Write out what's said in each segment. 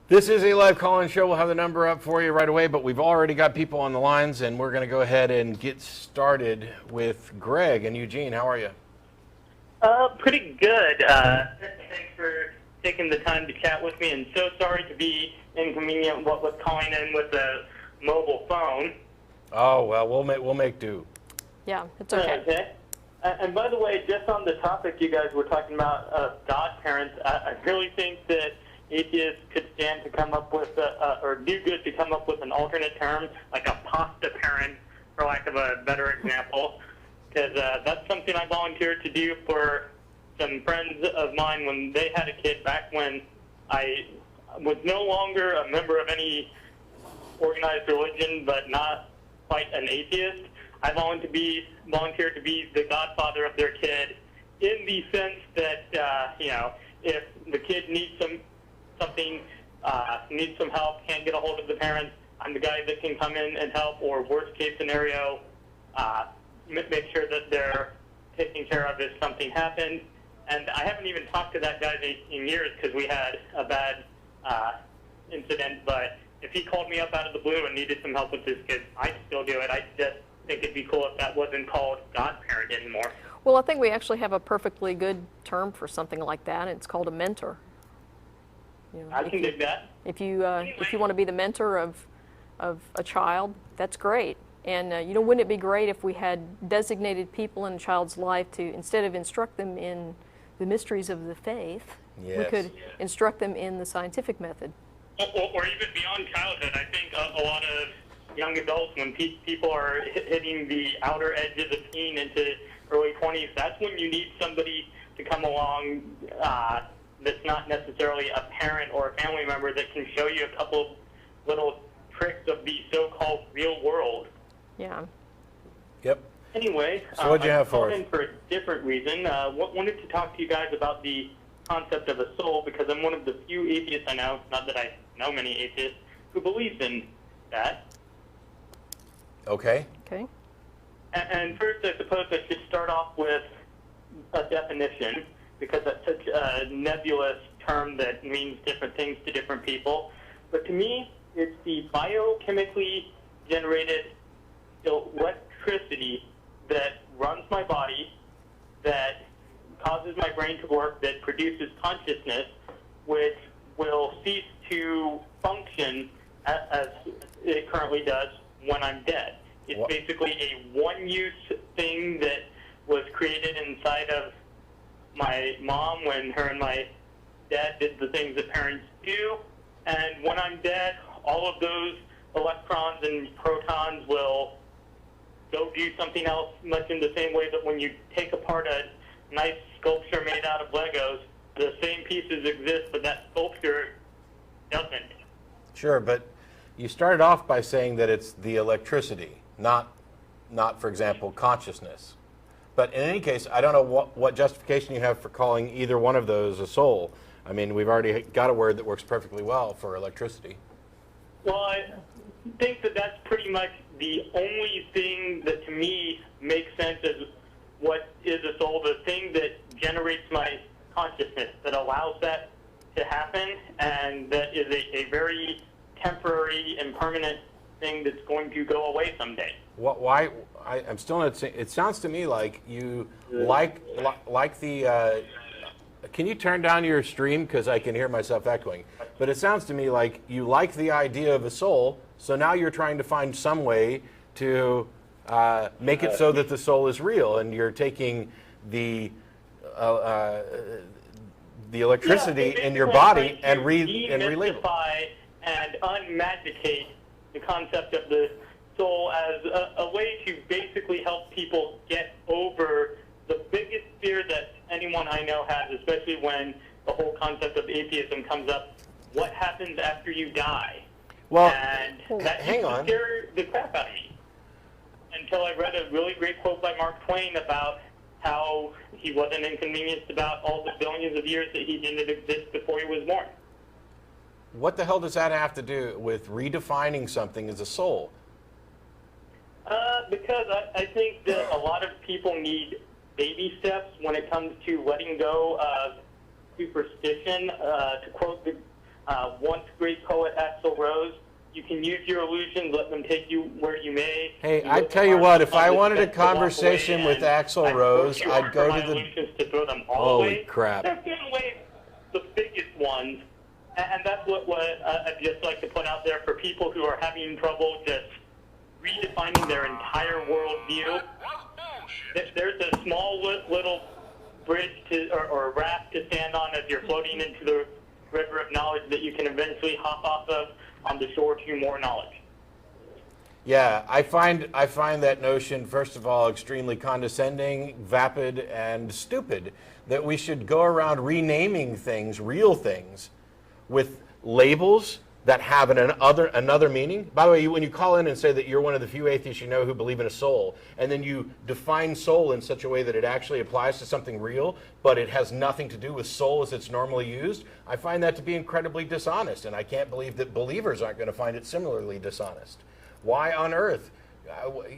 This is a live call-in show. We'll have the number up for you right away, but we've already got people on the lines, and we're going to go ahead and get started with Greg and Eugene. How are you? Pretty good. Thanks for taking the time to chat with me, and so sorry to be inconvenient with calling in with a mobile phone. Oh, well, we'll make do. Yeah, it's okay. Okay. And by the way, just on the topic you guys were talking about, godparents, I really think that atheists could stand to come up with, or do good to come up with an alternate term, like a pasta parent, for lack of a better example, because that's something I volunteered to do for some friends of mine when they had a kid back when I was no longer a member of any organized religion, but not quite an atheist. I volunteered to be the godfather of their kid, in the sense that if the kid needs something, needs some help, can't get a hold of the parents, I'm the guy that can come in and help, or worst case scenario, make sure that they're taken care of if something happens. And I haven't even talked to that guy in years because we had a bad incident, but if he called me up out of the blue and needed some help with his kid, I'd still do it. I just think it'd be cool if that wasn't called godparent anymore. Well, I think we actually have a perfectly good term for something like that, and it's called a mentor. I can dig that. If you want to be the mentor of a child, that's great. And wouldn't it be great if we had designated people in a child's life to, instead of instruct them in the mysteries of the faith, we could instruct them in the scientific method. Or even beyond childhood. I think a lot of young adults, when people are hitting the outer edges of teen into early 20s, that's when you need somebody to come along that's not necessarily a parent or a family member that can show you a couple of little tricks of the so-called real world. Yeah. Yep. Anyway, so what'd you have for us? I called in for a different reason. Wanted to talk to you guys about the concept of a soul, because I'm one of the few atheists I know, not that I know many atheists, who believes in that. Okay. Okay. And first, I suppose I should start off with a definition, because that's such a nebulous term that means different things to different people. But to me, it's the biochemically generated electricity that runs my body, that causes my brain to work, that produces consciousness, which will cease to function as it currently does when I'm dead. It's basically a one-use thing that was created inside of my mom when her and my dad did the things that parents do. And when I'm dead, all of those electrons and protons will go do something else, much in the same way that when you take apart a nice sculpture made out of Legos, the same pieces exist, but that sculpture doesn't. Sure, but you started off by saying that it's the electricity, not for example, consciousness. But in any case, I don't know what justification you have for calling either one of those a soul. I mean, we've already got a word that works perfectly well for electricity. Well, I think that that's pretty much the only thing that to me makes sense as what is a soul, the thing that generates my consciousness, that allows that to happen, and that is a very temporary and permanent thing that's going to go away someday. Why? I'm still not saying. It sounds to me like you like the. Can you turn down your stream, because I can hear myself echoing? But it sounds to me like you like the idea of a soul, so now you're trying to find some way to make it so that the soul is real, and you're taking the electricity in your body and relabel it. And unmagicate the concept of the soul as a way to basically help people get over the biggest fear that anyone I know has, especially when the whole concept of atheism comes up. What happens after you die? Well, and that hang on. scared the crap out of me until I read a really great quote by Mark Twain about how he wasn't inconvenienced about all the billions of years that he didn't exist before he was born. What the hell does that have to do with redefining something as a soul? Because I think that a lot of people need baby steps when it comes to letting go of superstition. To quote the Once great poet Axl Rose, you can use your illusions, let them take you where you may. Hey, You I look tell you hard what, if on I the wanted a steps to walk conversation away, with and Axl I Rose, push you I'd hard go for to my the... illusions to throw them all Holy away. crap. They're throwing away the biggest ones, and that's what I'd just like to put out there for people who are having trouble just redefining their entire worldview. There's a small little bridge or raft to stand on as you're floating into the river of knowledge that you can eventually hop off of on the shore to more knowledge. Yeah, I find that notion, first of all, extremely condescending, vapid, and stupid, that we should go around renaming things, real things, with labels that have another meaning. By the way, when you call in and say that you're one of the few atheists you know who believe in a soul, and then you define soul in such a way that it actually applies to something real, but it has nothing to do with soul as it's normally used, I find that to be incredibly dishonest, and I can't believe that believers aren't going to find it similarly dishonest. Why on earth?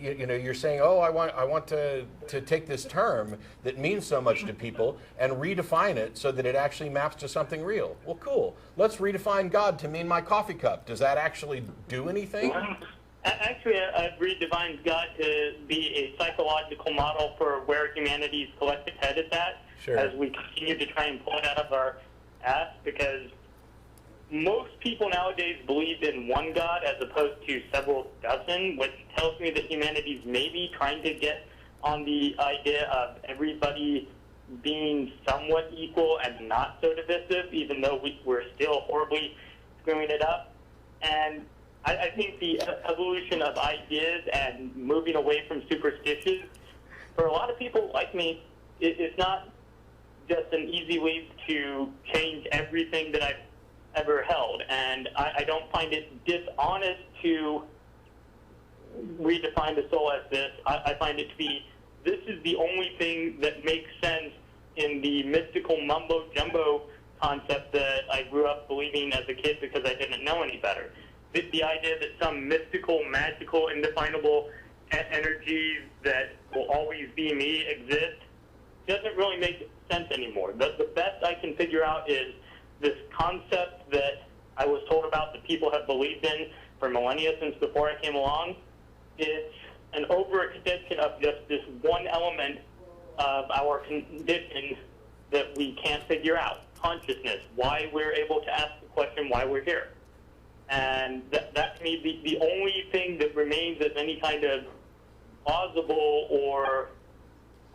You're saying, oh, I want to take this term that means so much to people and redefine it so that it actually maps to something real. Well, cool. Let's redefine God to mean my coffee cup. Does that actually do anything? Actually, I've redefined God to be a psychological model for where humanity's collective head is at, Sure. as we continue to try and pull it out of our ass, because most people nowadays believe in one God as opposed to several dozen, which tells me that humanity's maybe trying to get on the idea of everybody being somewhat equal and not so divisive, even though we're still horribly screwing it up. And I think the evolution of ideas and moving away from superstitions, for a lot of people like me, it's not just an easy way to change everything that I've ever held, and I don't find it dishonest to redefine the soul as this. I find it to be, this is the only thing that makes sense in the mystical mumbo-jumbo concept that I grew up believing as a kid because I didn't know any better. The idea that some mystical, magical, indefinable energy that will always be me exist doesn't really make sense anymore. The best I can figure out is this concept that I was told about that people have believed in for millennia since before I came along. It's an overextension of just this one element of our condition that we can't figure out, consciousness, why we're able to ask the question why we're here. And that to me, the only thing that remains as any kind of plausible or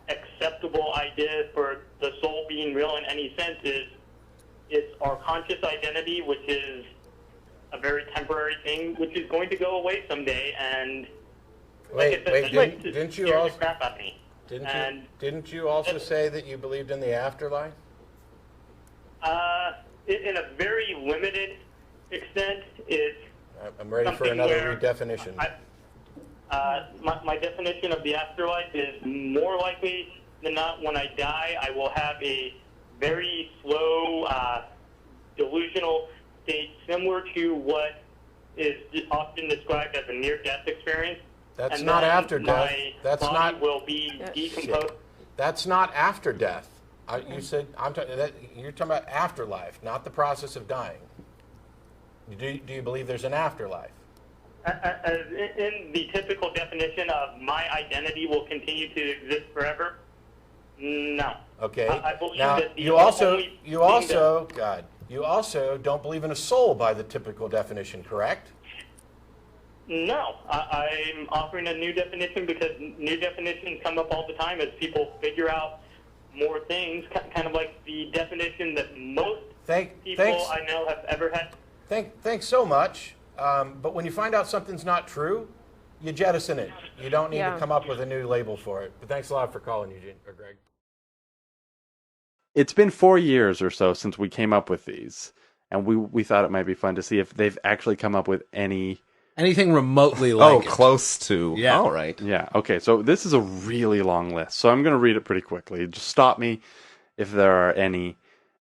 acceptable idea for the soul being real in any sense is it's our conscious identity, which is a very temporary thing, which is going to go away someday. And Wait, didn't you also crap out of me. didn't you also say that you believed in the afterlife? In a very limited extent, it's I'm ready for another redefinition. My definition of the afterlife is more likely than not when I die, I will have a very slow, delusional state similar to what is often described as a near-death experience. That's and not then after death. My That's body not. will be decomposed. Shit. That's not after death. You said you're talking about afterlife, not the process of dying. Do you believe there's an afterlife? In the typical definition of my identity will continue to exist forever, no. Okay. I believe now that you also don't believe in a soul by the typical definition, correct? No, I'm offering a new definition because new definitions come up all the time as people figure out more things, kind of like the definition that most people I know have ever had. Thanks so much. But when you find out something's not true, you jettison it. You don't need to come up with a new label for it. But thanks a lot for calling, Eugene or Greg. It's been 4 years or so since we came up with these, and we thought it might be fun to see if they've actually come up with anything remotely like close to. Yeah. All right. Yeah. Okay. So this is a really long list, so I'm going to read it pretty quickly. Just stop me if there are any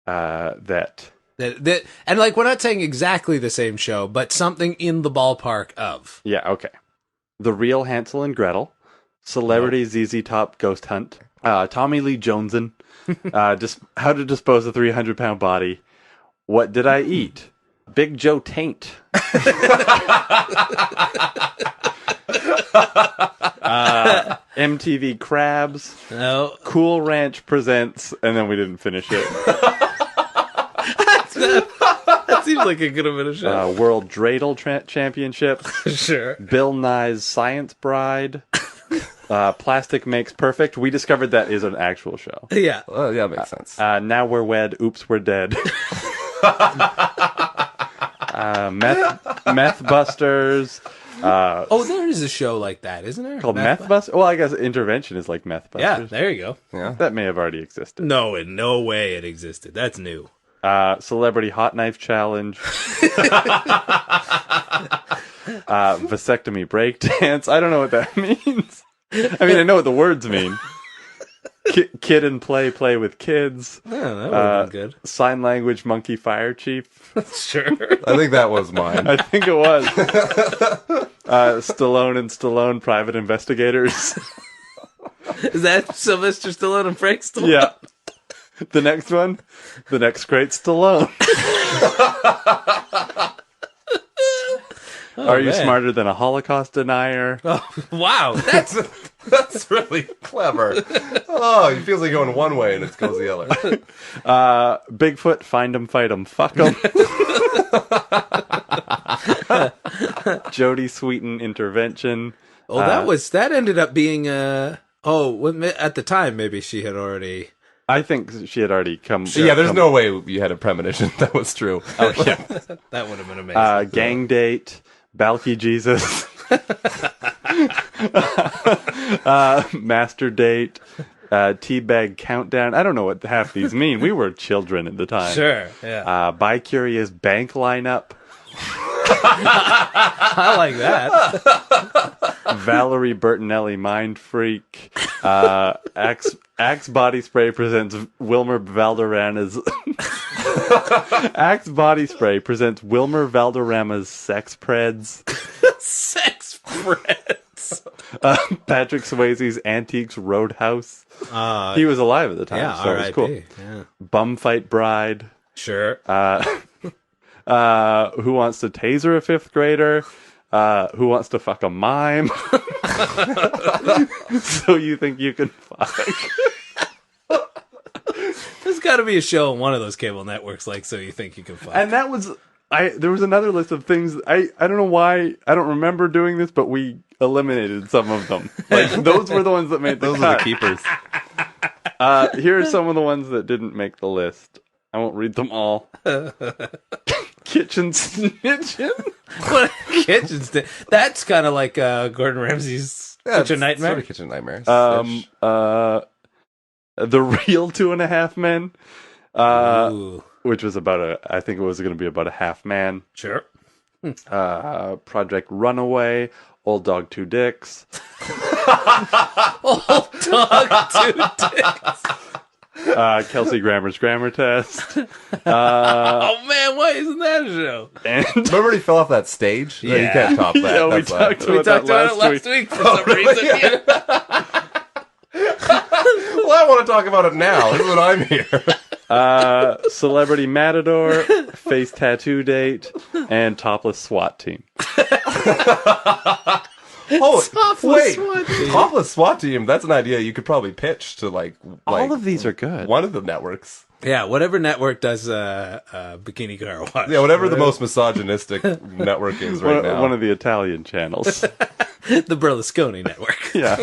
that and like we're not saying exactly the same show, but something in the ballpark of. Yeah. Okay. The Real Hansel and Gretel, Celebrity ZZ Top Ghost Hunt, Tommy Lee Joneson, just How to Dispose a 300-Pound Body, What Did I Eat, Big Joe Taint. MTV Crabs. No. Cool Ranch presents, and then we didn't finish it. That seems like it could have been a show. World Dreidel Championships. Sure. Bill Nye's Science Bride. Plastic Makes Perfect. We discovered that is an actual show. Yeah. Well, yeah, that makes sense. Now We're Wed. Oops, We're Dead. Meth Busters. There is a show like that, isn't there? Called Meth Busters? Well, I guess Intervention is like Meth Yeah, Busters. there you go. Yeah. That may have already existed. No, in no way it existed. That's new. Celebrity Hot Knife Challenge. Vasectomy Breakdance. I don't know what that means. I mean, I know what the words mean. Kid and Play with Kids. Yeah, that would have been Sign Language Monkey Fire Chief. good. Sure. I think that was mine. I think it was. Stallone and Stallone Private Investigators. Is that Sylvester Stallone and Frank Stallone? Yeah. The next one, The Next Great Stallone. Are you man. smarter than a Holocaust denier? Oh, wow. That's really clever. Oh, it feels like going one way and it goes the other. Bigfoot, Find 'em, Fight 'em, Fuck 'em. Jodie Sweetin Intervention. That ended up being at the time maybe she had already. I think she had already come. Yeah, there's no way you had a premonition that was true. Oh, yeah. That would have been amazing. Gang Date, Balky Jesus, Master Date, Teabag Countdown. I don't know what half these mean. We were children at the time. Sure, yeah. Bi-Curious Bank Lineup, I like that. Valerie Bertinelli Mind Freak, Axe Body Spray presents Wilmer Valderrama's Axe Body Spray presents Wilmer Valderrama's Sex Preds. Sex friends. Patrick Swayze's Antiques Roadhouse. He was alive at the time, Yeah, so it was cool. Yeah. Bumfight Bride. Sure. Who Wants to Taser a Fifth Grader? Who Wants to Fuck a Mime? So You Think You Can Fuck? There's got to be a show on one of those cable networks like So You Think You Can Fuck. And that was... there was another list of things. I don't know why. I don't remember doing this, but we eliminated some of them. Like, those were the ones that made the Those cut. are the keepers. Here are some of the ones that didn't make the list. I won't read them all. Kitchen Snitchin'? What kitchen That's kind of like Gordon Ramsay's Kitchen Nightmare. Sort of Kitchen Nightmares. The Real 2.5 Men. Ooh. Which was I think it was going to be about a half man. Sure. Project Runaway, Old Dog Two Dicks. Old Dog Two Dicks. Kelsey Grammer's Grammar Test. Oh man, why isn't that a show? And Remember he fell off that stage? Yeah. You can't top that. Yeah, we That's why. talked We about talked that about it last week for some reason. Well, I want to talk about it now. This is what I'm here. Celebrity Matador, Face Tattoo Date, and Topless SWAT Team. Oh, Topless SWAT Team. Topless SWAT Team. That's an idea you could probably pitch to All of these are good. one of the networks. Yeah, whatever network does Bikini Car Wash. Yeah, whatever the most misogynistic network is right now. One of the Italian channels. The Berlusconi network. Yeah.